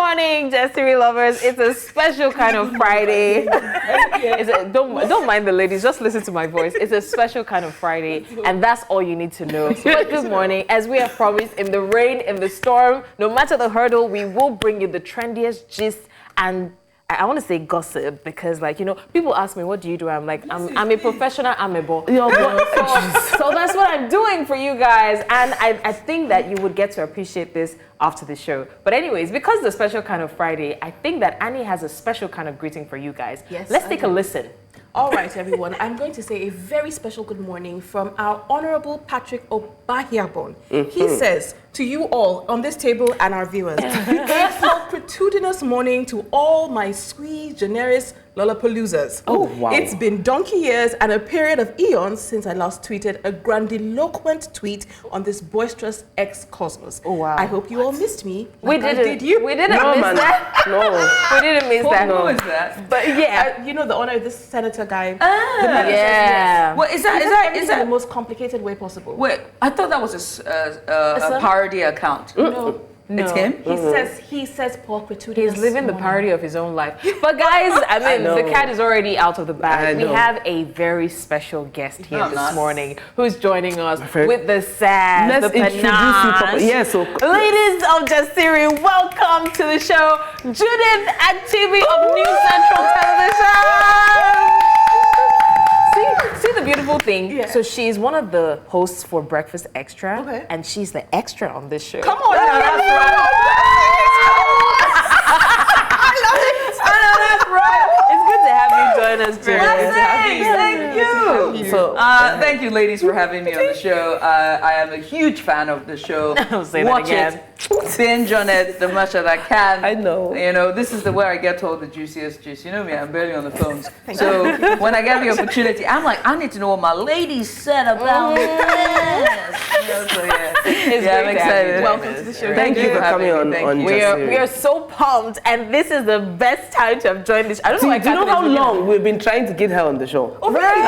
morning, Decency lovers. It's a special kind of Friday. Don't mind the ladies, just listen to my voice. It's a special kind of Friday, and that's all you need to know. But good morning. As we have promised, in the rain, in the storm, no matter the hurdle, we will bring you the trendiest gist and I want to say gossip because, like, you know, people ask me, what do you do? I'm like, I'm a professional amebo. So that's what I'm doing for you guys. And I think that you would get to appreciate this after the show. But anyways, because it's a special kind of Friday, I think that Annie has a special kind of greeting for you guys. Yes, let's take a listen. All right, everyone. I'm going to say a very special good morning from our Honorable Patrick Obahiabon. He says, to you all on this table and our viewers, a multitudinous morning to all my sui generis Lollapaloozas. Oh, wow. It's been donkey years and a period of eons since I last tweeted a grandiloquent tweet on this boisterous ex-cosmos. Oh, wow. I hope you all missed me. We didn't. Did you? We didn't miss that. No. We didn't miss that. Who is that? But yeah. You know the honor of this senator guy. Yeah. Well, is Is that in the that? most complicated way possible? Wait, I thought that was a parody account. No. It's him. He says Paul Gratuitous. He's living the parody of his own life. But guys, I mean, the cat is already out of the bag. We have a very special guest here this morning who's joining us with the sass, Let's the introduce you panache. properly. Yeah, so ladies of Decency, welcome to the show, Judith and TV of New Central Television. See the beautiful thing? Yeah. So she's one of the hosts for Breakfast Extra, Okay. and she's the extra on this show. Come on, that's right. It's good to have you join us, Judith. Thank you. So, thank you, ladies, for having me on the show. I am a huge fan of the show. I'll say Watch that again. it, binge on it the much as I can. I know. You know, this is the way I get told the juiciest juice. You know me, I'm barely on the phones. So when I get the opportunity, I'm like, I need to know what my ladies said about this. You know, so yeah, I'm excited. Welcome to the show. Thank you for coming on we Decency. are so pumped, and this is the best time to have joined this. I don't know why Do you know how long we've been trying to get her on the show? Oh, really?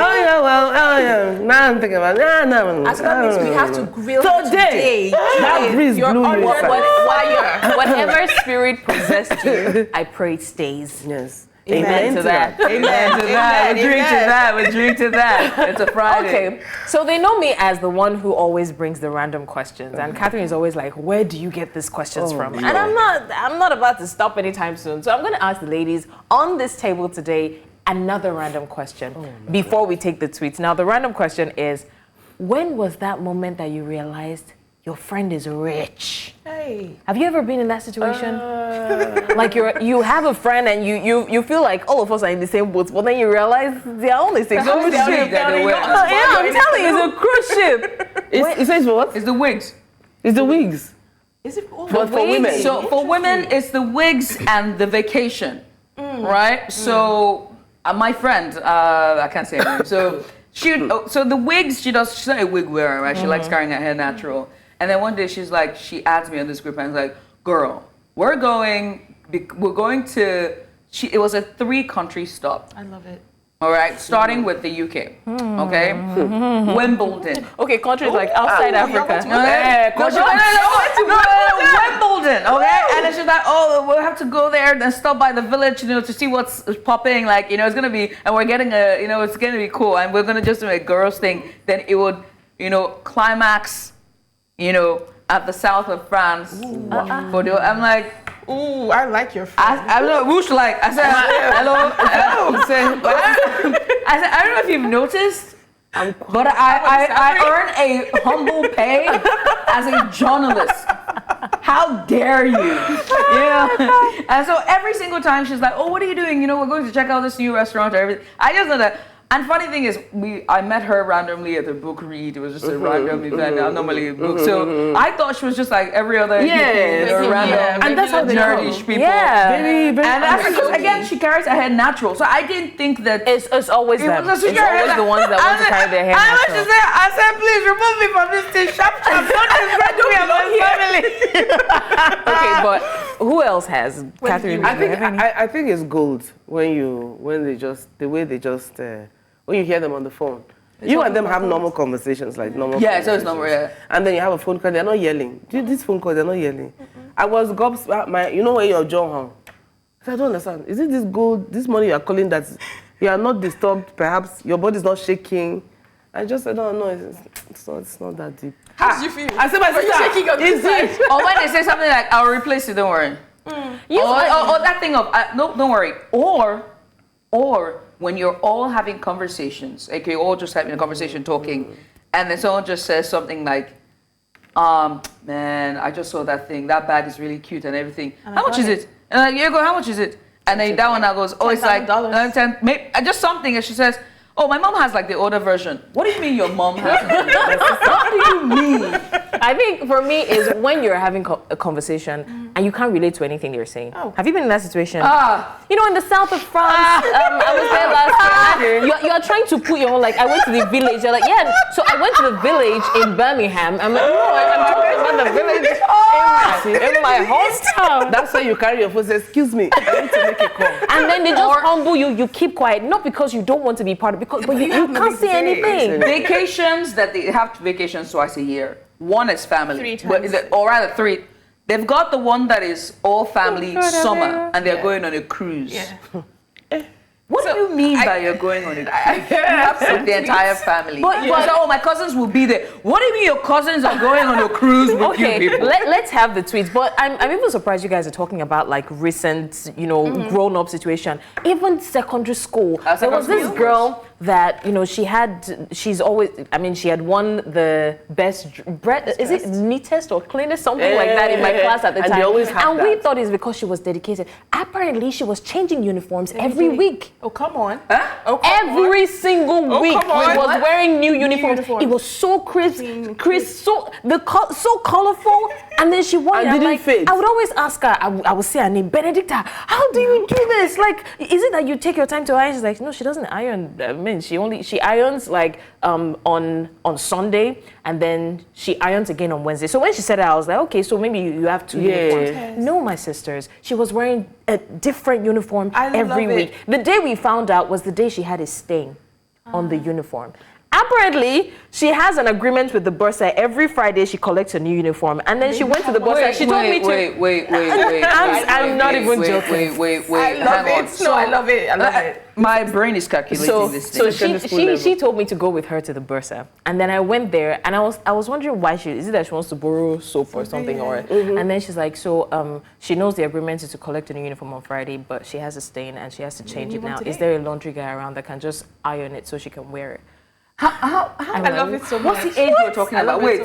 Now I'm thinking about As that means we have to grill her today. That breeze You're blew on you what- inside. whatever spirit possessed you, I pray it stays. Yes. Amen to that. Amen to that. We drink to that. We drink to that. It's a Friday. Okay, so they know me as the one who always brings the random questions, and Catherine is always like, "Where do you get these questions from?" no. And I'm not about to stop anytime soon. So I'm going to ask the ladies on this table today another random question before we take the tweets. Now, the random question is, when was that moment that you realized your friend is rich? Hey. Have you ever been in that situation? Like you have a friend and you feel like all of us are in the same boat, but then you realize they're only six. How many ship that they wear? Yeah, I'm telling you, it's a cruise ship. It says what? It's the wigs. It's the wigs. Is it all But for women. So for women, it's the wigs and the vacation, right? So my friend, I can't say her name. So so the wigs, she's not a wig wearer, right? She likes carrying her hair natural. And then one day she adds me on this group and is like, girl, we're going to, it was a 3-country stop. I love it. All right, starting with the UK, okay? Wimbledon. Okay, countries like outside Africa. Wimbledon, okay? And then she's like, oh, we'll have to go there and stop by the village, to see what's popping. Like, it's gonna be, and we're getting it's gonna be cool. And we're gonna just do a girls thing. Then it would, climax, at the south of France. I'm like, Ooh, I like your friend. I don't know, Whoosh like, I said, hello. I said, I don't know if you've noticed, but I earn a humble pay as a journalist. How dare you? And so every single time she's like, oh, what are you doing? We're going to check out this new restaurant or everything. I just know that. And funny thing is, I met her randomly at a book read. It was just a random event. I normally book. So I thought she was just like every other random and that's how they nerdish people. Yeah. Very, very And that's because, again, she carries her hair natural. So I didn't think that It's always them. was It's always the ones that want to carry their hair natural. I said, please remove me from this thing. Sharp. Don't me and my family. Okay, but who else has? Catherine, I think it's gold when you hear them on the phone. You and them have normal conversations, like normal. Yeah, so it's normal. Yeah. And then you have a phone call. They're not yelling. This phone call, they're not yelling. I was gobsmacked. You know where your jaw hung? I don't understand. Is it this gold, this money you are calling that you are not disturbed? Perhaps your body's not shaking. I just said, no, it's not that deep. How did you feel? I said, my sister, shaking on this side? Or when they say something like, I'll replace it, don't worry. Or that thing of, no, don't worry. Or when you're all having conversations, like you're all just having a conversation talking, and then someone just says something like, man, I just saw that thing. That bag is really cute and everything. How much is it? And like, you go, how much is it? And then that one now goes, oh, it's like just something. And she says, oh, my mom has like the older version. What do you mean your mom has? What do you mean? I think for me is when you're having a conversation and you can't relate to anything they're saying. Oh. Have you been in that situation? You know, in the south of France, I was there last year. You're trying to put your own, like, I went to the village. You're like, yeah. So I went to the village in Birmingham. I'm like, no, I'm talking about the village in my hometown. That's why you carry your phone and say, excuse me, I need to make a call. And then they just humble you. You keep quiet, not because you don't want to be part of it, but you can't say anything. Vacations that they have vacations twice a year. One is family, 3 times. or rather 3. They've got the one that is all family summer, and they're going on a cruise. Yeah. What do you mean by you're going on a cruise with the entire family? But oh, my cousins will be there. What do you mean your cousins are going on a cruise with you people? Let's have the tweets. But I'm even surprised you guys are talking about like recent, grown-up situation. Even secondary school. There was this girl that, she had won the best, is it neatest or cleanest, something like that in my class at the time. They always have we thought it's because she was dedicated. Apparently, she was changing uniforms every week. Oh, come on. Huh? Oh, come Every on. single week, she was wearing new uniforms. It was so crisp, so colorful. And then she wore it. And didn't fade. I would always ask her. I would say her name, Benedicta. How do you do this? Like, is it that you take your time to iron? She's like, no, she doesn't iron. I mean, she irons like on Sunday, and then she irons again on Wednesday. So when she said that, I was like, okay, so maybe you have 2 uniforms. Yes. No, my sisters, she was wearing a different uniform every week. The day we found out was the day she had a stain on the uniform. Apparently, she has an agreement with the bursar. Every Friday, she collects a new uniform. And then she went to the bursar. She told me to... Wait. I'm not even joking. Wait. I love it. My brain is calculating this thing. So she told me to go with her to the bursar. And then I went there, and I was wondering why is it that she wants to borrow soap or something? And then she's like, she knows the agreement is to collect a new uniform on Friday, but she has a stain, and she has to change it now. Is there a laundry guy around that can just iron it so she can wear it? I love it so much. What's the age we're talking about? Wait.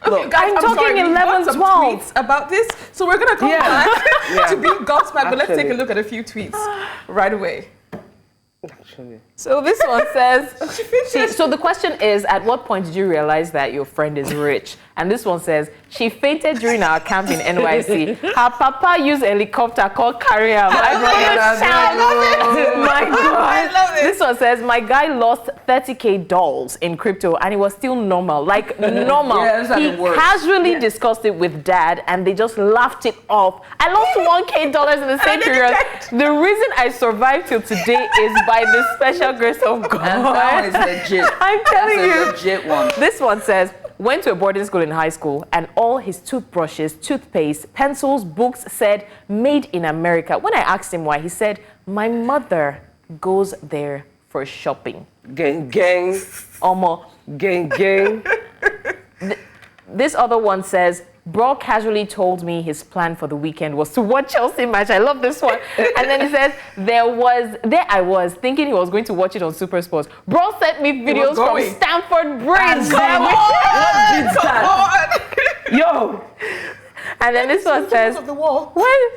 Okay, guys, I'm talking 11, 12 tweets about this, so we're gonna come back to being gobsmacked. But let's take a look at a few tweets right away. Actually. So this one says, so the question is, at what point did you realize that your friend is rich? And this one says, she fainted during our camp in NYC. Her papa used a helicopter called carrier. My God. I love it. This one says, my guy lost 30K dolls in crypto and it was still normal. Like normal. He casually discussed it with dad and they just laughed it off. I lost $1K in the same period. The reason I survived till today is by the special grace of God. And that one is legit. I'm telling you. That's a legit one. This one says, went to a boarding school in high school and all his toothbrushes, toothpaste, pencils, books said made in America. When I asked him why, he said, my mother goes there for shopping. Gang. Omo. Gang. This other one says, bro casually told me his plan for the weekend was to watch Chelsea match. I love this one. And then he says, there I was thinking he was going to watch it on Super Sports. Bro sent me videos from Stamford Bridge. Come on. Yo. And then this one says, of the wall. What?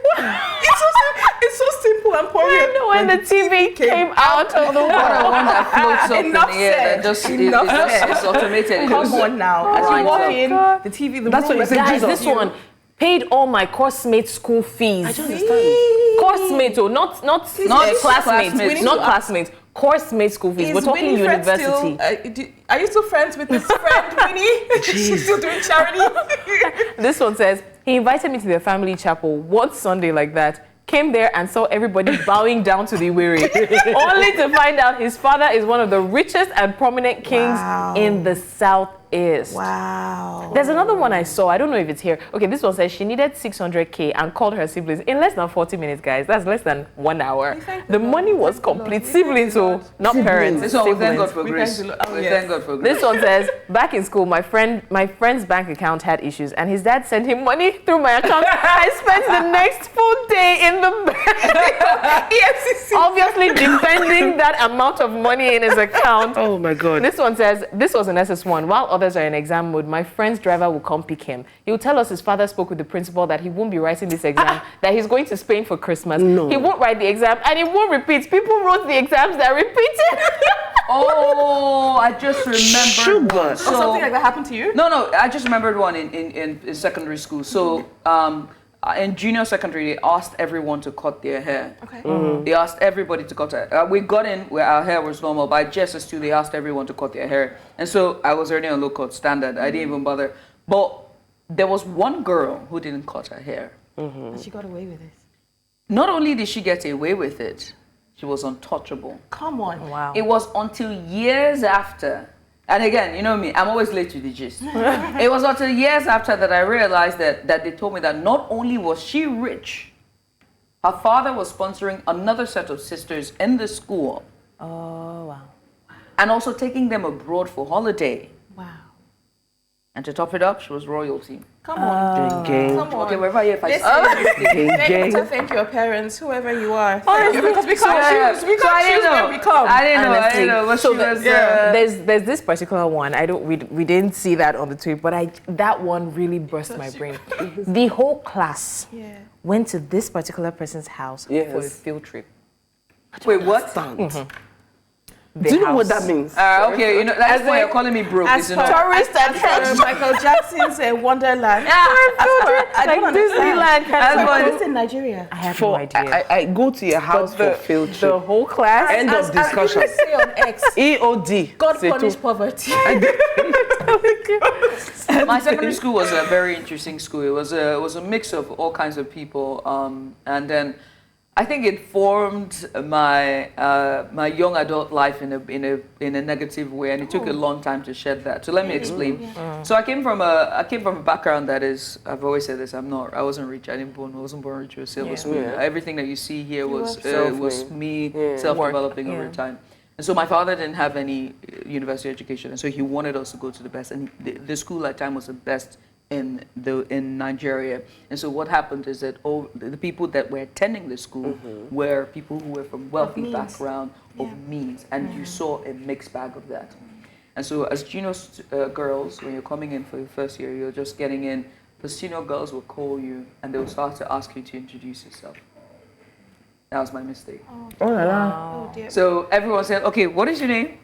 It's so simple and poignant. When the TV came out of the What a wall. one that floats up in the air. It's automated. Come on now. As you walk in, the TV, That's what you say, Guys, Jesus. this one paid all my course mates' school fees. I don't understand. Course mates, not classmates. Not classmates. Course mates' school fees. We're talking university. Are you still friends with this friend, Winnie? She's still doing charity. This one says, he invited me to their family chapel one Sunday like that. Came there and saw everybody bowing down to the Iwere, only to find out his father is one of the richest and prominent kings in the South is. Wow. There's another one I saw. I don't know if it's here. Okay, this one says she needed 600K and called her siblings in less than 40 minutes, guys. That's less than 1 hour. The money was complete. Siblings, so not parents. This one, we thank God Siblings. for grace. We thank God for grace. This one says, back in school, my friend's bank account had issues, and his dad sent him money through my account. I spent the next full day in the bank. Yes, obviously defending that amount of money in his account. Oh my God. This one says, this was an SS1. While others are in exam mode, my friend's driver will come pick him. He will tell us his father spoke with the principal that he won't be writing this exam, that he's going to Spain for Christmas. No. He won't write the exam, and he won't repeat. People wrote the exams that repeated. Oh, I just remembered one. Sugar. Something like that happened to you? No, I just remembered one in secondary school. So in junior secondary, they asked everyone to cut their hair. Okay. They asked everybody to cut their hair. We got in where our hair was normal. By JSS2, they asked everyone to cut their hair. And so I was already on low cut standard. I didn't even bother. But there was one girl who didn't cut her hair. And she got away with it. Not only did she get away with it, she was untouchable. Come on. Wow. It was until years after, and again, you know me, I'm always late to the gist. It was until years after that I realized that they told me that not only was she rich, her father was sponsoring another set of sisters in the school. Oh, wow. And also taking them abroad for holiday. Wow. And to top it up, she was royalty. Come on. Gang. Come on. Okay, wherever you Thank your parents, whoever you are. Thank you, because we can't choose. We So I can't didn't choose know. where we come. I didn't Honestly. know. But So she was. there's this particular one. We didn't see that on the tweet, but that one really burst my brain. The whole class went to this particular person's house for a field trip. Wait, what? Do you know what that means? Okay, you know that's why you're calling me broke. As You per know. tourist and Michael Jackson's Wonderland. I don't understand. Disneyland kind of But this in Nigeria. I have no idea. I go to your house for field The trip. whole class. End of discussion. As say on X, EOD. God C'est punish tout. poverty. My secondary school was a very interesting school. It was a mix of all kinds of people, and then I think it formed my my young adult life in a negative way, and it took a long time to shed that. So let me explain. So I came from a background that is, I've always said this, I wasn't rich. I wasn't born rich with a silver spoon. Everything that you see here was me self-developing over time. And so my father didn't have any university education, and so he wanted us to go to the best. And the school at that time was the best in Nigeria. And so what happened is that all the people that were attending the school were people who were from wealthy background of means, and you saw a mixed bag of that. And so as junior girls, when you're coming in for your first year, you're just getting in, the senior girls will call you and they'll start to ask you to introduce yourself. That was my mistake. Oh dear. So everyone said, okay, what is your name?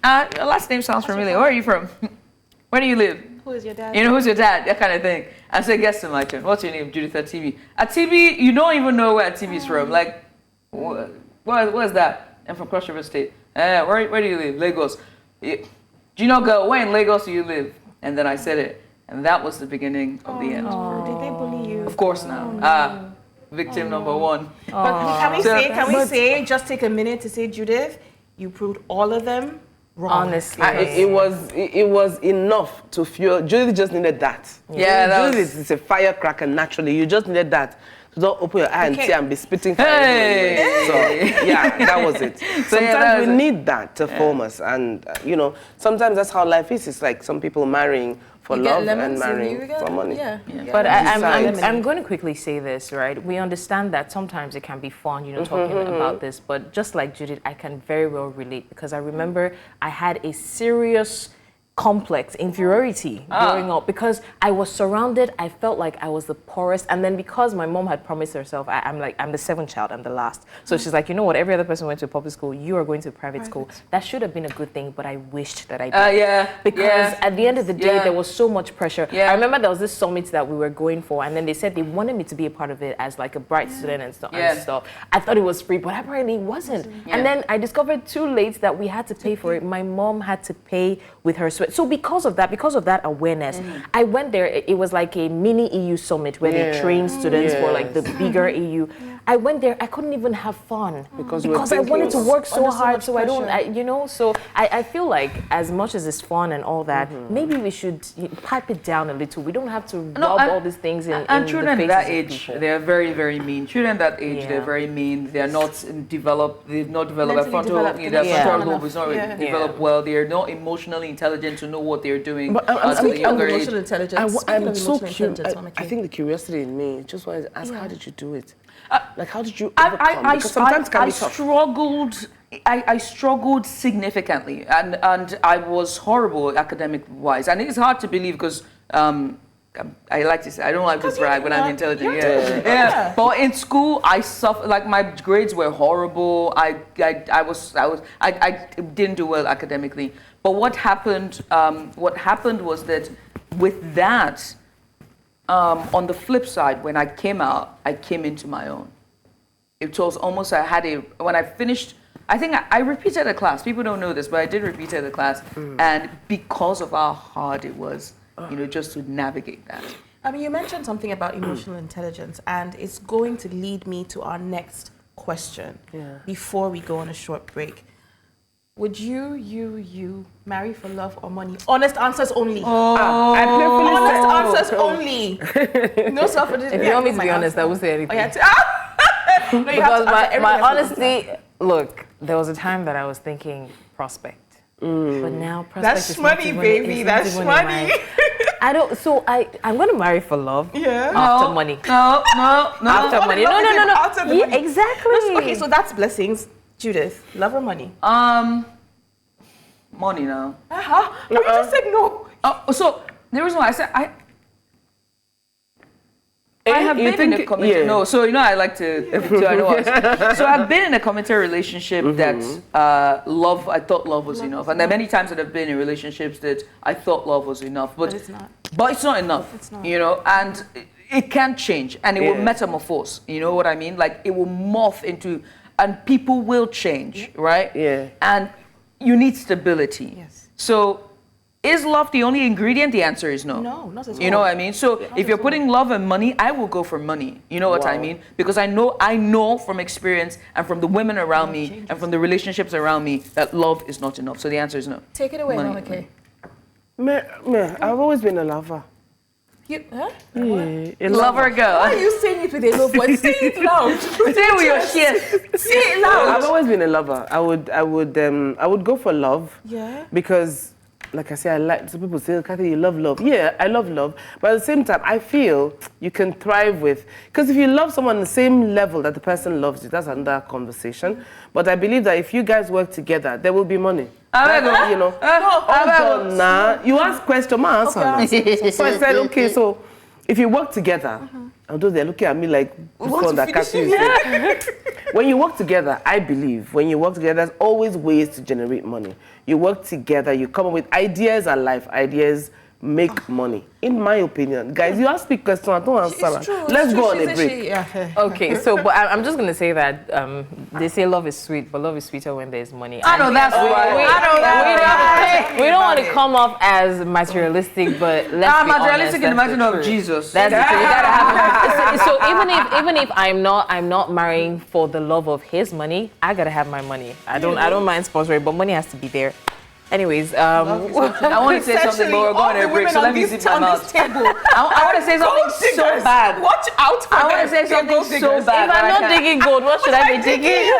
Your last name sounds familiar. Where are you from? Where do you live? Who is your dad? You know, who's your dad? That kind of thing. I said, guess to my turn. What's your name? Judith Atibi. Atibi, you don't even know where Atibi is from. Like, where's that? I'm from Cross River State. Where do you live? Lagos. Do you know, girl, where in Lagos do you live? And then I said it. And that was the beginning of the end. Did they bully you? Of course now. Victim number one. But can we say, just take a minute to say, Judith, you proved all of them wrong. Honestly. It was enough to fuel. Judith just needed that. Yeah, Judith is a firecracker naturally. You just needed that. So don't open your eye and see and be spitting fire. Hey! So yeah, that was it. Sometimes we need that to form us, and sometimes that's how life is. It's like some people marrying for love and marrying for money. But I'm going to quickly say this, right? We understand that sometimes it can be fun, talking about this. But just like Judith, I can very well relate, because I remember I had a serious complex inferiority growing up, because I was surrounded. I felt like I was the poorest, and then because my mom had promised herself, I'm the seventh child, I'm the last, so she's like, you know what, every other person went to a public school, you are going to a private school. That should have been a good thing, but I wished that I did. Because at the end of the day, there was so much pressure. I remember there was this summit that we were going for, and then they said they wanted me to be a part of it as like a bright student and stuff. I thought it was free, but apparently it wasn't. And then I discovered too late that we had to pay for it. My mom had to pay with her sweat So because of that awareness, I went there. It was like a mini EU summit where they train students for like the bigger EU. I went there. I couldn't even have fun because I wanted to work so hard. So I don't, So I feel like as much as it's fun and all that, maybe we should pipe it down a little. We don't have to rub all these things in. And children the that faces of age, people. they are very, very mean. Children that age, they're very mean. They are not developed. They've not developed their frontal. Their frontal lobe is not developed well. They are not emotionally intelligent to know what they're doing. But at a younger age. Emotional intelligence. I'm so curious. I think the curiosity in me just wanted to ask, how did you do it? Like, how did you overcome? Because sometimes it can be tough. I struggled significantly, and I was horrible academic-wise. And it's hard to believe because I like to say, I don't like to brag when I'm intelligent. Yeah. But in school, I suffered. Like, my grades were horrible. I didn't do well academically. But what happened was that with that, on the flip side, when I came out, I came into my own. It was almost, when I finished, I think I repeated a class. People don't know this, but I did repeat the class. And because of how hard it was, just to navigate that. I mean, you mentioned something about emotional intelligence, and it's going to lead me to our next question before we go on a short break. Would you marry for love or money? Honest answers only. Honest answers only. No self-identity. If you want me to be honest, I won't say anything. No, you Because have to my honesty, look, there was a time that I was thinking prospect. But now prospect that's is money, baby. That's money. I'm going to marry for love. Yeah. After money. No. After money. No. After the money. Exactly. Okay, so that's blessings. Judith, love or money? Money now. You just said no. So the reason why I said I have been in a committed. No, so I like to. So I've been in a committed relationship that I thought love was enough, and there are many times that I've been in relationships that I thought love was enough, but it's not. But it's not enough. It's not. And it can change, and it will metamorphose. You know what I mean? Like, it will morph into, and people will change, right? Yeah. And you need stability. Yes. So, is love the only ingredient? The answer is no. No, not at all. You know what I mean? So if you're putting love and money, I will go for money. You know what I mean? Because I know from experience and from the women around me and from the relationships around me that love is not enough. So the answer is no. Take it away, Money. okay. I've always been a lover. A Lover girl. Why are you saying it with a low voice? Say it loud. Say it with your chest. Say it loud. I've always been a lover. I would go for love. Yeah. Because, like I say, I like, some people say, Kathy, you love love. Yeah, I love love. But at the same time, I feel you can thrive with, because if you love someone on the same level that the person loves you, that's another conversation. But I believe that if you guys work together, there will be money. You ask question, my answer. Okay, so I said, okay, so if you work together, although they're looking at me like, when you work together, I believe, when you work together, there's always ways to generate money. You work together, you come up with ideas and life ideas make money. In my opinion. Guys, you ask me questions, I don't answer. It's true. Let's go on a break. Okay, so, but I'm just going to say that they say love is sweet, but love is sweeter when there's money. I know that's right. We don't want to come off as materialistic, but let's be materialistic honest, in the matter of Jesus. That's the truth. You gotta have so even if I'm not marrying for the love of his money, I gotta have my money. I don't mind sponsoring, but money has to be there. Anyways, I want to say something, but we're going to break, so let me zip my mouth. I want to say something so bad. Watch out for I want to say something so bad. if I'm not digging gold, what should I be digging?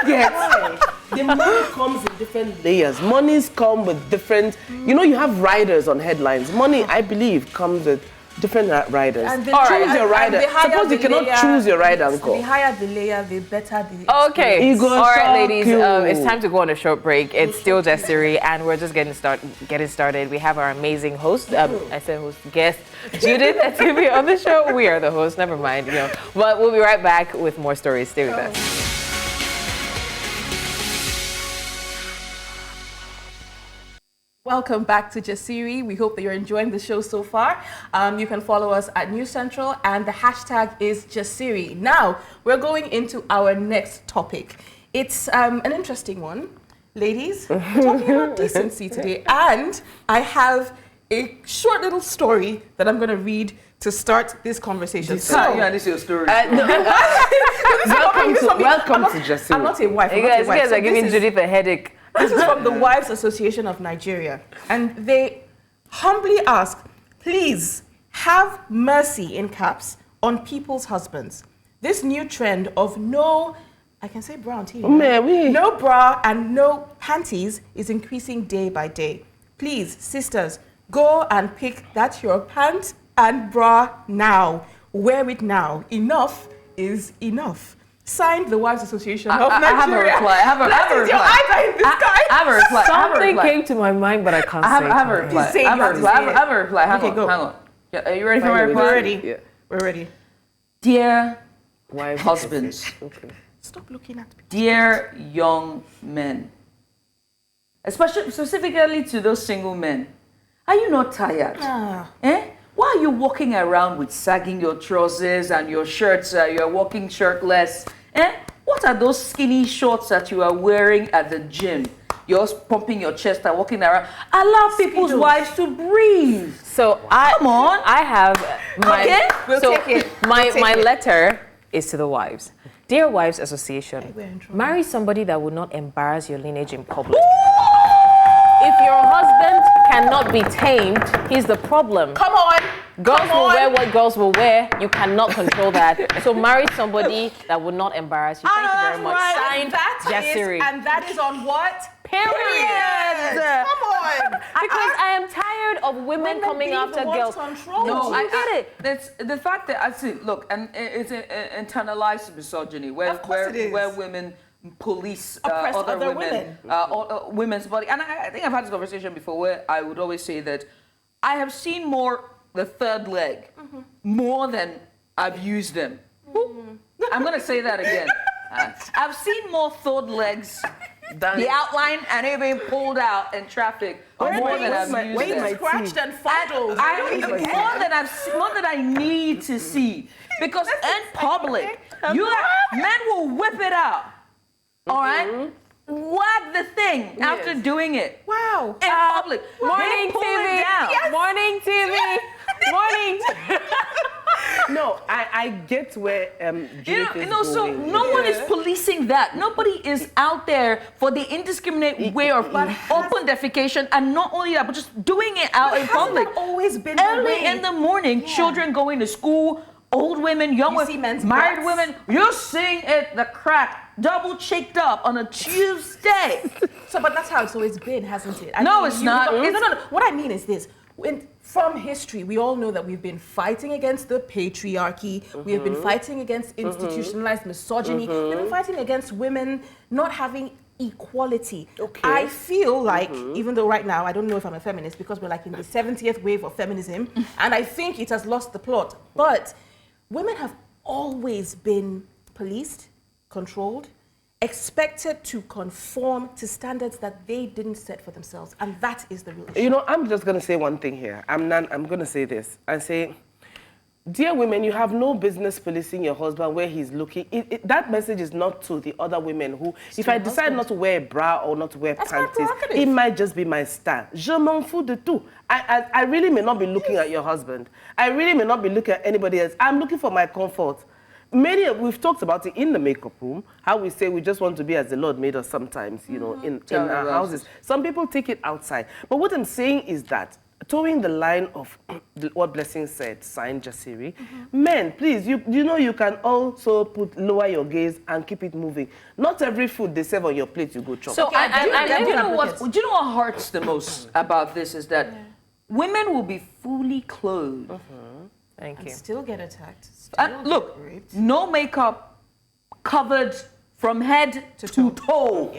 The money comes in different layers. Monies come with different, you have riders on headlines. Money, I believe, comes with different riders. And choose your rider. Suppose you cannot choose your rider, uncle. The higher the layer, the better the Okay. Ego All right, ladies. you. It's time to go on a short break. It's still Decency, and we're just getting started. We have our amazing host. I said host, guest Judith and Timmy on the show. We are the hosts. Never mind. But we'll be right back with more stories. Stay with us. Welcome back to Jasiri. We hope that you're enjoying the show so far. You can follow us at News Central, and the hashtag is Jasiri. Now, we're going into our next topic. It's an interesting one. Ladies, we're talking about decency today, and I have a short little story that I'm going to read to start this conversation. This is your story. Welcome to Jesse. I'm not a wife. You guys are giving Judith a headache. This is from the Wives Association of Nigeria, and they humbly ask, please have mercy, in caps, on people's husbands. This new trend of I can say bra on TV. No bra and no panties is increasing day by day. Please, sisters, go and pick that your pant and bra now. Wear it now. Enough is enough. Signed, the Wives Association of Nigeria. I have a reply. I have a reply. Your eyes are in the sky. I have a reply. Something came to my mind, but I can't say it. I have a reply. Say it, I have a reply. Hang go. on. Yeah, are you ready for my reply? We're ready. Yeah. We're ready. Dear Wives husbands, Okay. Stop looking at me. dear young men, especially specifically to those single men, are you not tired? Why are you walking around with sagging your trousers and your shirts? You're walking shirtless. What are those skinny shorts that you are wearing at the gym? You're pumping your chest and walking around. Allow people's wives to breathe. So Come on. I have my We'll take it. My letter is to the wives. Dear Wives Association, we're in trouble. marry somebody that would not embarrass your lineage in public. If your husband cannot be tamed, he's the problem. Come on. Girls will wear what girls will wear. You cannot control that. So marry somebody that would not embarrass you. Thank you very much. Signed, Jasiri. And that is on what? Period. Come on. Because I am tired of women coming being after the ones girls. controlled. No, I get it. That's the fact that I see. Look, and it's an internalized misogyny where Of course it is. where women police Oppress other other women, women's body. And I think I've had this conversation before where I would always say that I have seen more the third leg more than I've used them. I'm gonna say that again. I've seen more third legs. The outline and it being pulled out in traffic more than I've used them. Scratched and fondled. More than I need to see, because in public, men will whip it out. All right, wag the thing after doing it. Wow. In public, Morning they pull TV. it down. Morning TV. Morning. No, I get where Judith is So going. no one is policing that. Nobody is out there for the indiscriminate way of open defecation, and not only that, but just doing it out in public. Hasn't that always been the Early way? in the morning, children going to school, old women, young You see women, men's married breasts. women. You're seeing it, the crack, double cheeked up on a Tuesday. So, but that's how it's always been, hasn't it? No, it's not. No. What I mean is this. From history, we all know that we've been fighting against the patriarchy. We have been fighting against institutionalized misogyny. We've been fighting against women not having equality. Okay. I feel like, even though right now, I don't know if I'm a feminist because we're like in the 70th wave of feminism, and I think it has lost the plot. But women have always been policed, controlled, expected to conform to standards that they didn't set for themselves, and that is the real issue. You know, I'm just going to say one thing here. I'm going to say this. I say, dear women, you have no business policing your husband where he's looking. That message is not to the other women who, if I decide not to wear a bra or not to wear panties, it might just be my style. Je m'en fous de tout. I really may not be looking at your husband. I really may not be looking at anybody else. I'm looking for my comfort. We've talked about it in the makeup room, how we say we just want to be as the Lord made us sometimes, you know, in our houses. Some people take it outside. But what I'm saying is that, towing the line of what Blessing said, signed Jasiri, men, please, you know you can also lower your gaze and keep it moving. Not every food they serve on your plate you go chop. So Do you know what hurts the most about this is that women will be fully clothed. Thank you. Still get attacked. And look, no makeup, covered from head to toe.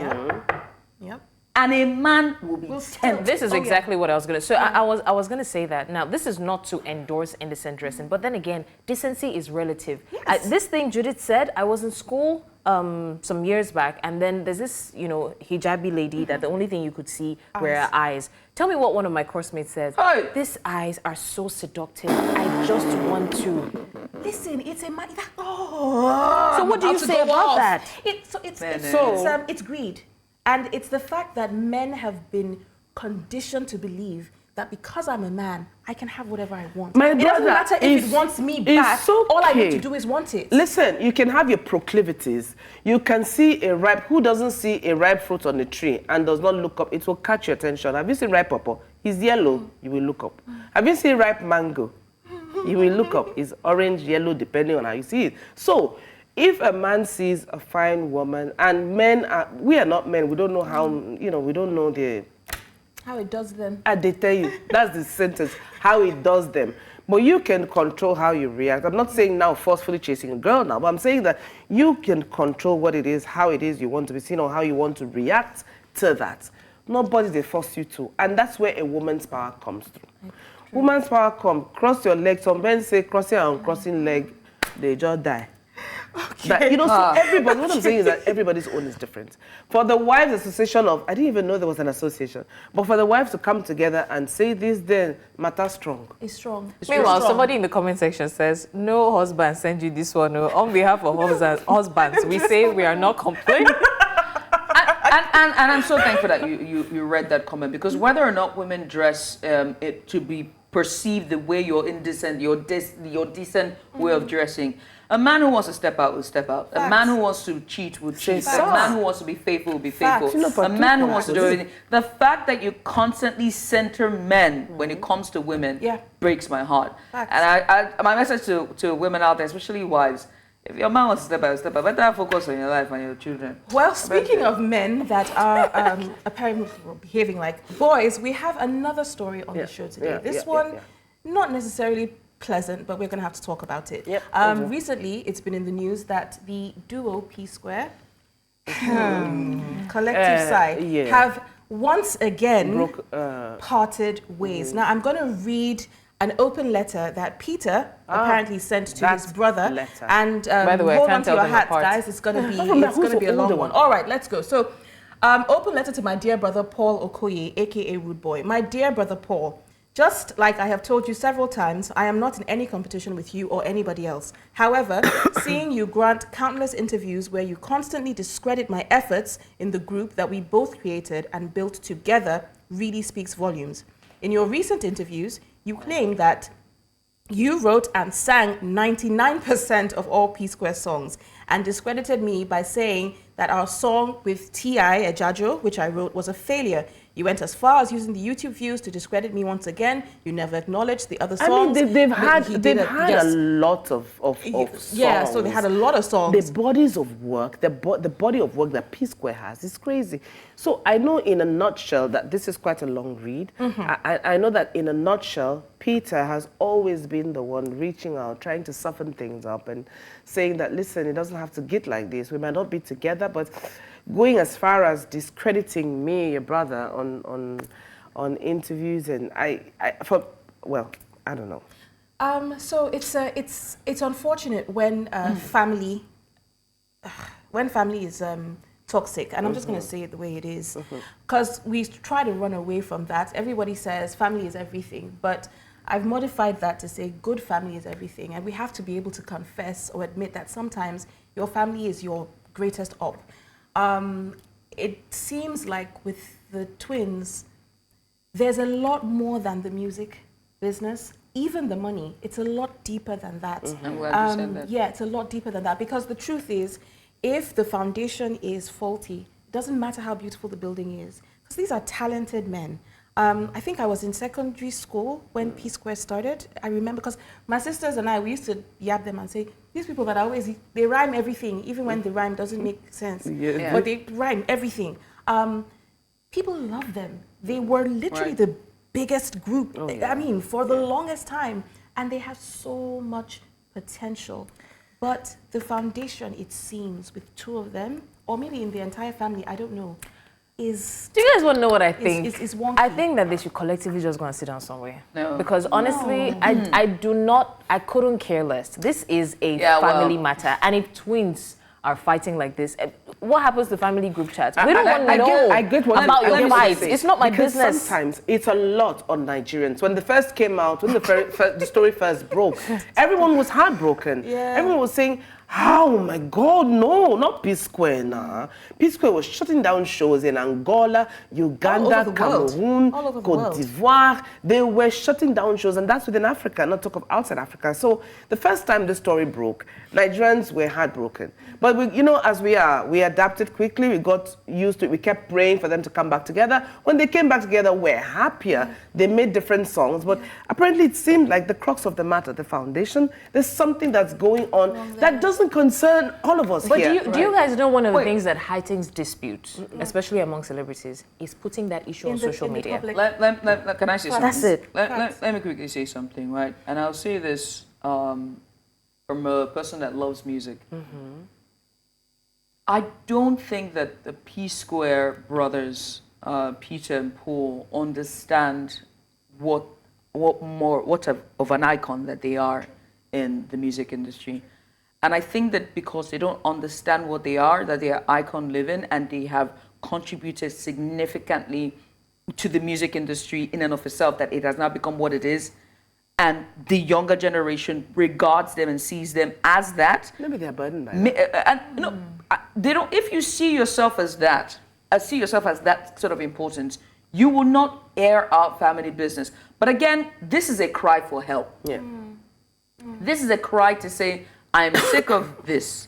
Yep. And a man will be tempted. This is exactly what I was going to say. So I was going to say that. Now, this is not to endorse indecent dressing, but then again, decency is relative. This thing Judith said, I was in school some years back, and then there's this, hijabi lady that the only thing you could see were her eyes. Tell me what one of my course mates says. Hey. These eyes are so seductive. I just want to. Listen, it's a man. So what do you say about that? It's greed. And it's the fact that men have been conditioned to believe that because I'm a man, I can have whatever I want. My It doesn't brother, matter if it wants me back. it's All I need okay. to do is want it. Listen, you can have your proclivities. You can see a ripe, who doesn't see a ripe fruit on the tree and does not look up? It will catch your attention. Have you seen ripe pawpaw? He's yellow, you will look up. Have you seen ripe mango? You will look up. It's orange, yellow, depending on how you see it. So, if a man sees a fine woman, and we are not men, we don't know how, we don't know How it does them. they tell you, that's the sentence, how it does them. But you can control how you react. I'm not saying now forcefully chasing a girl now, but I'm saying that you can control what it is, how it is you want to be seen, or how you want to react to that. Nobody they force you to. And that's where a woman's power comes through. Woman's power comes, cross your legs. Some men say crossing and uncrossing leg, they just die. Okay. That, so everybody, what I'm saying is that everybody's own is different. For the Wives Association I didn't even know there was an association, but for the wives to come together and say this, then matter strong. It's strong. Meanwhile, somebody in the comment section says, no husband send you this one. No. On behalf of husbands, we say we are not complaining. And I'm so thankful that you read that comment, because whether or not women dress it to be perceived the way you're indecent, your decent way of dressing, a man who wants to step out will step out. Facts. A man who wants to cheat will cheat. Facts. A man who wants to be faithful will be faithful. Facts. A man who wants to do everything. The fact that you constantly center men when it comes to women breaks my heart. Facts. And my message to women out there, especially wives, if your man wants to step out, better focus on your life and your children. Well, speaking of men that are apparently behaving like boys, we have another story on the show today. This one, not necessarily pleasant, but we're going to have to talk about it. Recently, it's been in the news that the duo PSquare, collective side, have once again parted ways. Now, I'm going to read an open letter that Peter apparently sent to his brother. And by the way, hold I on can't to tell your them hats, apart. guys. It's going to be a long one. All right, let's go. So, open letter to my dear brother Paul Okoye, aka Rude Boy. My dear brother Paul, just like I have told you several times, I am not in any competition with you or anybody else. However, seeing you grant countless interviews where you constantly discredit my efforts in the group that we both created and built together really speaks volumes. In your recent interviews, you claim that you wrote and sang 99% of all PSquare songs and discredited me by saying that our song with T.I. Ejajo, which I wrote, was a failure. You went as far as using the YouTube views to discredit me once again. You never acknowledged the other songs. I mean, they've had a lot of songs. Yeah, so they had a lot of songs. The bodies of work, the body of work that PSquare has is crazy. So I know in a nutshell that this is quite a long read. I know that in a nutshell, Peter has always been the one reaching out, trying to soften things up and saying that, listen, it doesn't have to get like this. We might not be together, but going as far as discrediting me, your brother, on interviews, and I don't know. So it's unfortunate when family is toxic, and I'm just going to say it the way it is, because we try to run away from that. Everybody says family is everything, but I've modified that to say good family is everything, and we have to be able to confess or admit that sometimes your family is your greatest op. It seems like with the twins, there's a lot more than the music business, even the money. It's a lot deeper than that. I'm glad you said that. Yeah, it's a lot deeper than that, because the truth is, if the foundation is faulty, it doesn't matter how beautiful the building is, because these are talented men. I think I was in secondary school when PSquare started. I remember, because my sisters and I, we used to yap them and say, these people that they rhyme everything, even when the rhyme doesn't make sense. But they rhyme everything. People love them. They were literally the biggest group, I mean, for the longest time. And they have so much potential. But the foundation, it seems, with two of them, or maybe in the entire family, I don't know, do you guys want to know what I think? Is wonky. I think that they should collectively just go and sit down somewhere. No. Because honestly, I couldn't care less. This is a family matter. And if twins are fighting like this, what happens to family group chats? We don't want to know about your fights. It's not my business. Sometimes it's a lot on Nigerians. When the first came out, when the story first broke, everyone was heartbroken. Everyone was saying, Oh my God, no, not PSquare now. PSquare was shutting down shows in Angola, Uganda, Cameroon, Cote d'Ivoire. They were shutting down shows, and that's within Africa, not talk of outside Africa. So the first time the story broke, Nigerians were heartbroken. But we, as we adapted quickly. We got used to it. We kept praying for them to come back together. When they came back together, we're happier. They made different songs, but apparently it seemed like the crux of the matter, the foundation, there's something that's going on that doesn't concern all of us but here. do you guys know one of the things that heightens dispute, especially among celebrities, is putting that issue on social media? Can I say something? That's it. Let me quickly say something, right? And I'll say this from a person that loves music. I don't think that the PSquare brothers, Peter and Paul, understand what of an icon that they are in the music industry. And I think that because they don't understand what they are, that they are icon living, and they have contributed significantly to the music industry in and of itself, that it has now become what it is. And the younger generation regards them and sees them as that. Maybe they're burdened by that. And they don't. If you see yourself as that, sort of importance, you will not air out family business. But again, this is a cry for help. Yeah. This is a cry to say, I'm sick of this.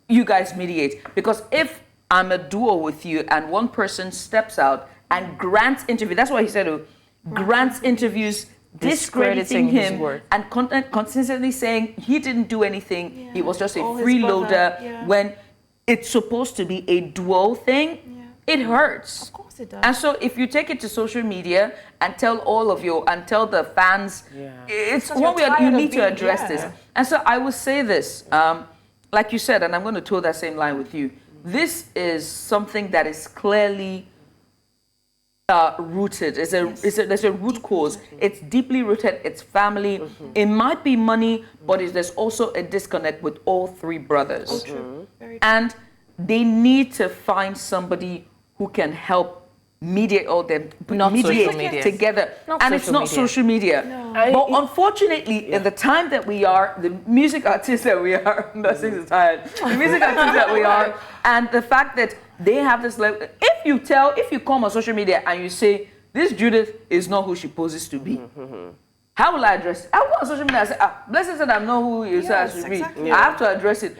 You guys mediate. Because if I'm a duo with you and one person steps out and grants interview, that's what he said, grants interviews discrediting him and consistently saying he didn't do anything, he was just a freeloader, when it's supposed to be a duo thing, it hurts. Of course it does. And so if you take it to social media and tell tell the fans, it's one way you need to address this. And so I will say this, like you said, and I'm going to toe that same line with you, this is something that is clearly rooted. There's a root cause. It's deeply rooted. It's family. It might be money, but there's also a disconnect with all three brothers. Oh, true. Very true. And they need to find somebody who can help mediate all them, mediate together. And it's not social media. No. But unfortunately, in the time that we are, the music artists that we are, the music artists that we are, and the fact that they have this level, if you come on social media and you say, this Judith is not who she poses to be, how will I address it? I go on social media and say, Blessing said I'm not who you say I should be. I have to address it.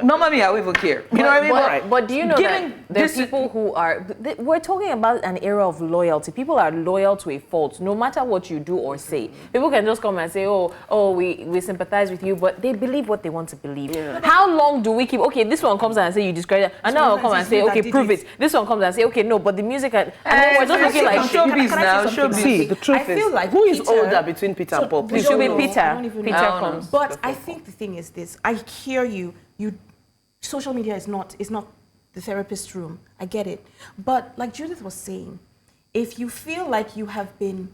Normally, I won't even care. You know what I mean? But do you know that there are people who are, we're talking about an era of loyalty. People are loyal to a fault, no matter what you do or say. People can just come and say, we sympathize with you, but they believe what they want to believe. How long do we keep, this one comes and say you discredit, and now I'll come and say, prove it. This one comes and say, no, but the music, and then we're just looking like showbiz now. See, the truth is, who is older between Peter and Paul? It should be Peter. Peter comes. But I think the thing is this. I hear you. Social media is not the therapist's room. I get it. But like Judith was saying, if you feel like you have been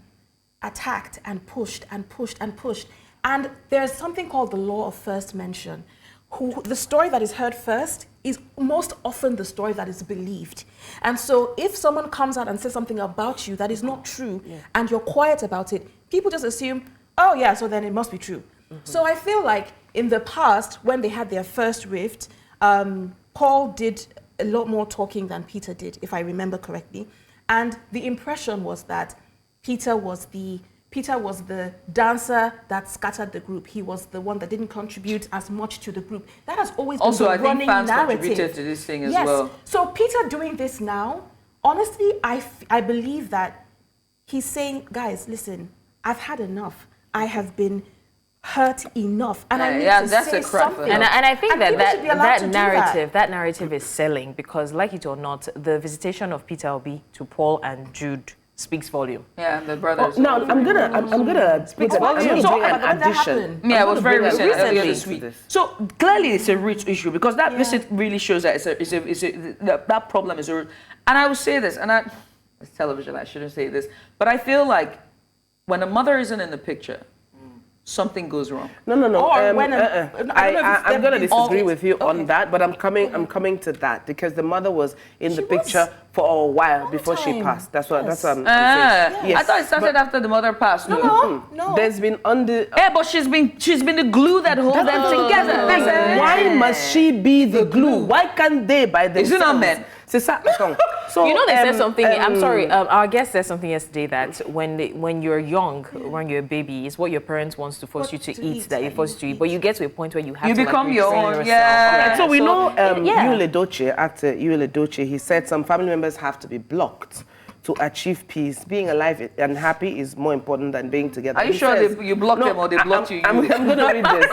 attacked and pushed and pushed and pushed, and there's something called the law of first mention, the story that is heard first is most often the story that is believed. And so if someone comes out and says something about you that is not true, and you're quiet about it, people just assume, so then it must be true. So I feel like in the past, when they had their first rift, Paul did a lot more talking than Peter did, if I remember correctly. And the impression was that Peter was the dancer that scattered the group. He was the one that didn't contribute as much to the group. That has always been the running narrative. Also, I think fans contributed to this thing as well. So Peter doing this now, honestly, I believe that he's saying, guys, listen, I've had enough. I have been hurt enough, and I need to say something. And I think that narrative is selling, because, like it or not, the visitation of Peter Obi to Paul and Jude speaks volume. Yeah, the brothers. Now I'm gonna speak about an addition. Yeah, it was very recently. So clearly, it's a rich issue, because that visit really shows that that problem is a root. And I will say this, it's television, I shouldn't say this, but I feel like when a mother isn't in the picture, something goes wrong. No. Or when I'm going to disagree with you on Okay. that, but I'm coming to that because the mother was in the picture for a while before she time. passed. That's what I'm saying. I thought it started after the mother passed. No. There's been Yeah, but she's been the glue that holds them together. Why must she be the glue? Why can't they by themselves? Is it not men? C'est ça. So, You know, they said something. I'm sorry. Our guest said something yesterday that when you're young, when you're a baby, it's what your parents wants to force you to eat that you force you to eat. But you get to a point where you have to become your retrain own. yourself. Yeah. Right, so we know yeah. Yul Edochie, actor Yul Edochie, he said some family members have to be blocked to achieve peace. Being alive and happy is more important than being together. Are you He sure says- you blocked them or they blocked you? I'm going to read this.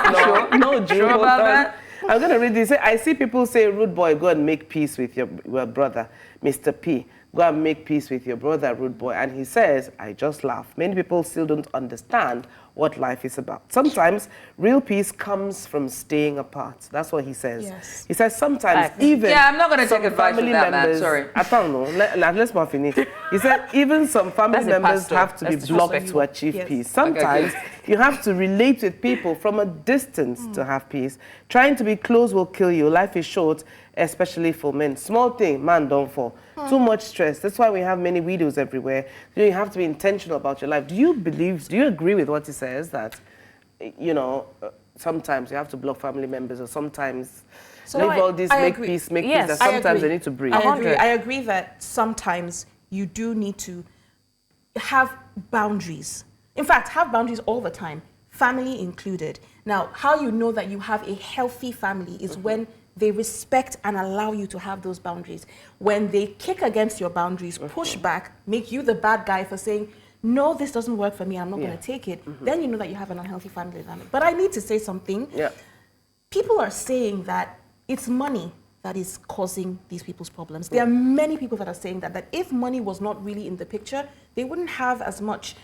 No, Drew, Sure hold about on. that? I'm going to read this. I see people say, rude boy, go and make peace with your brother, Mr. P. Go and make peace with your brother, rude boy. And he says, I just laugh. Many people still don't understand what life is about. Sometimes real peace comes from staying apart. That's what he says. Yes. He says sometimes even I'm not going to some take advice from family that, man. members, Sorry. I don't know. Let's not finish. He said even some family That's a members pastor. have to be That's blocked to disrespectful. achieve Yes. peace. Sometimes you have to relate with people from a distance to have peace. Trying to be close will kill you. Life is short, especially for men. Small thing, man, don't fall. Too much stress. That's why we have many widows everywhere. You have to be intentional about your life. Do you agree with what he says that, sometimes you have to block family members or sometimes leave all this, make agree. peace, make Yes. peace, that sometimes they agree. need to breathe. I agree that sometimes you do need to have boundaries. In fact, have boundaries all the time, family included. Now, how you know that you have a healthy family is when they respect and allow you to have those boundaries. When they kick against your boundaries, push back, make you the bad guy for saying, no, this doesn't work for me, I'm not going to take it, then you know that you have an unhealthy family dynamic. But I need to say something. Yeah. People are saying that it's money that is causing these people's problems. There are many people that are saying that if money was not really in the picture, they wouldn't have as much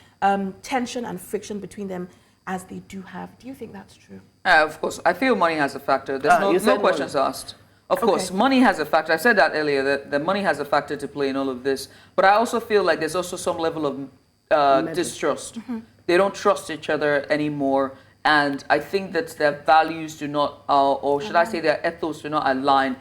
tension and friction between them as they do have. Do you think that's true? Of course, I feel money has a factor. There's You no said questions asked. Of course, money has a factor. I said that earlier, that money has a factor to play in all of this. But I also feel like there's also some level of distrust. They don't trust each other anymore. And I think that their values do not, or should I say their ethos do not align.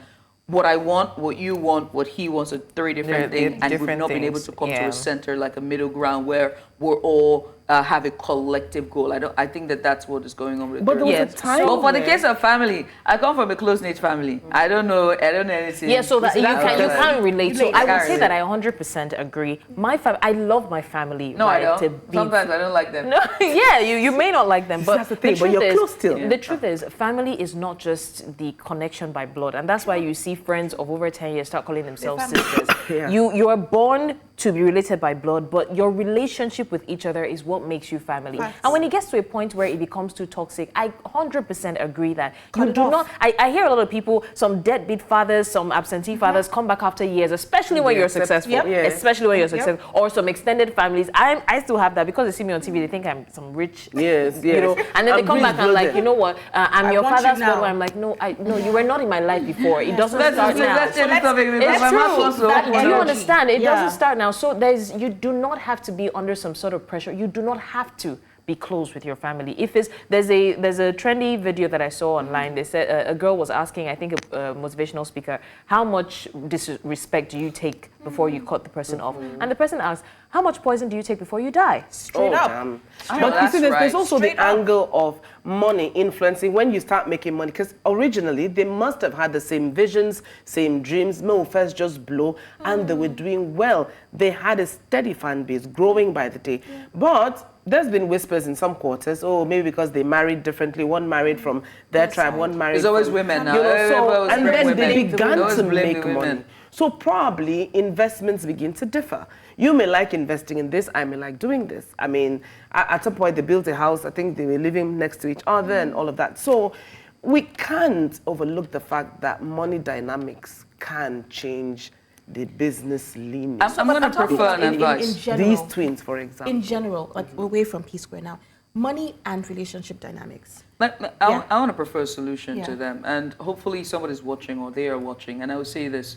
What I want, what you want, what he wants are three different things. And we've not been able to come to a center, like a middle ground where we're all have a collective goal. I think that's what is going on with But there was a yes. time But for the where- case of family, I come from a close-knit family. I don't know anything. Yeah, so that you can't relate. So I would say relate. that I 100% agree. I love my family. No, right, I to don't. be- Sometimes I don't like them. No, yeah, you may not like them, but That's the thing, but truth you're is, close still. The truth is, family is not just the connection by blood, and that's why you see friends of over 10 years start calling themselves sisters. Yeah. You are born to be related by blood, but your relationship with each other is what makes you family. Facts. And when it gets to a point where it becomes too toxic, I 100% agree that Cut you it do off. not. I hear a lot of people, some deadbeat fathers, some absentee fathers, come back after years, especially when you're successful. Yep. Yeah. Especially when you're Yep. successful, or some extended families. I still have that because they see me on TV. They think I'm some rich, Yes, you know. yes. And then they I'm come rich back and like, blooded. you know what? I'm I your want you father's now. brother. I'm like, no, you were not in my life before. It doesn't Let's start now. change the topic because It's my mouth true. was so That Do you energy. understand? It Yeah. doesn't start now. So you do not have to be under some sort of pressure. You do not have to be close with your family. If there's a trendy video that I saw online. They said a girl was asking, I think a motivational speaker, how much disrespect do you take before you cut the person off? And the person asked, how much poison do you take before you die? Straight up. Damn. Oh, But you that's see, there's right. also Straight the up. angle of money influencing when you start making money. Because originally, they must have had the same visions, same dreams. Mo first just blow, and they were doing well. They had a steady fan base growing by the day. But there's been whispers in some quarters, maybe because they married differently. One married from their tribe, one married There's always from, women now. You know, Everybody so, always and blame then women. they began Always to blame make the women. money. So probably investments begin to differ. You may like investing in this, I may like doing this. I mean, at some point they built a house, I think they were living next to each other and all of that. So we can't overlook the fact that money dynamics can change the business lineage. I'm going to prefer an advice. In general, These twins, for example. in general, like away from PSquare now, money and relationship dynamics. I want to prefer a solution to Yeah. them. And hopefully somebody's watching or they are watching. And I will say this.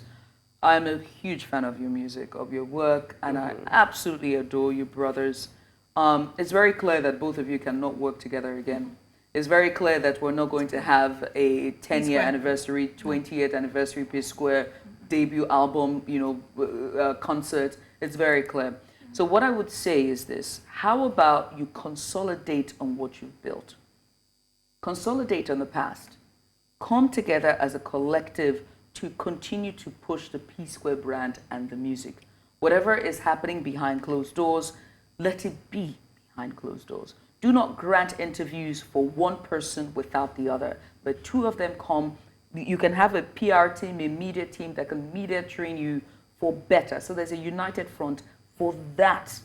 I'm a huge fan of your music, of your work, and I absolutely adore you brothers. it's very clear that both of you cannot work together again. It's very clear that we're not going to have a 10-year anniversary, 20th anniversary PSquare debut album, concert. It's very clear. So what I would say is this: how about you consolidate on what you've built? Consolidate on the past. Come together as a collective to continue to push the PSquare brand and the music. Whatever is happening behind closed doors, let it be behind closed doors. Do not grant interviews for one person without the other, but two of them come. You can have a PR team, a media team that can media train you for better. So there's a united front for that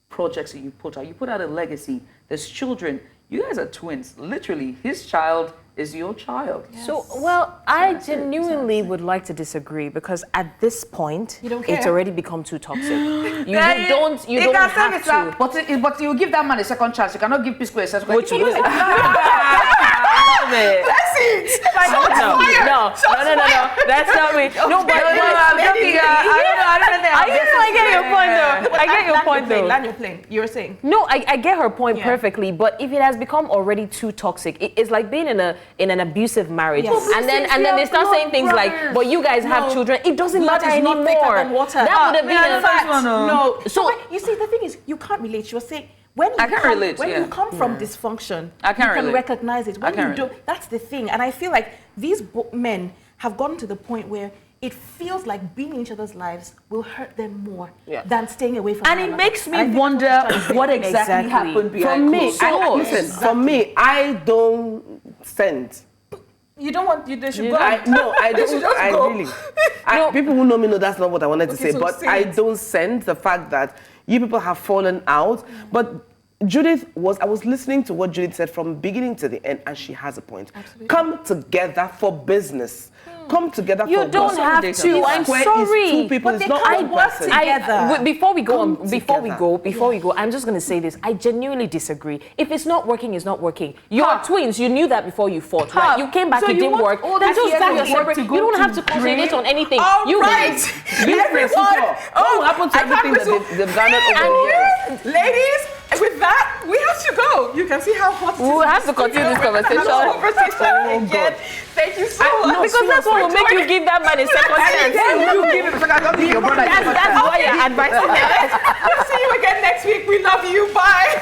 projects that you put out. You put out a legacy. There's children. You guys are twins. Literally, his child is your child. Yes. So, I genuinely would like to disagree because at this point, it's already become too toxic. You don't have to. But you give that man a second chance. You cannot give PSquare a second chance. Which is that's it. No. That's not me. No, but I'm joking. I get your point though. I get your point though. Land your plane. You were saying. No, I get her point perfectly. But if it has become already too toxic, it's like being in an abusive marriage, and then they start saying things like, "But you guys have children." It doesn't matter anymore. That would have been a fact. No. So you see, the thing is, you can't relate. She was saying. When you come from dysfunction, you can recognize it. When you don't, that's the thing. And I feel like these men have gotten to the point where it feels like being in each other's lives will hurt them more than staying away from. And it makes me wonder what exactly happened behind closed doors. Listen, for me, I don't send. You don't want they should go. I don't. People who know me know that's not what I wanted to say. But I don't send the fact that you people have fallen out. But I was listening to what Judith said from beginning to the end, and she has a point. Absolutely. Come together for business. Come together you for don't have to. I'm sorry. Two people. But it's they not can't work together. Before we go, I'm just going to say this. I genuinely disagree. If it's not working, it's not working. You're twins. You knew that before you fought, right? You came back, it didn't work. Then just back your separate. You don't have to concentrate on anything. Everyone. What happened to everything that they've garnered over the years? Ladies, with that, we have to go. You can see how hot it is. We'll have to continue this conversation. Again. Thank you so much. Because that's what will make you give that man a second chance. You give it a second. I don't think your brother. That's why you're advising. We'll see you again next week. We love you. Bye.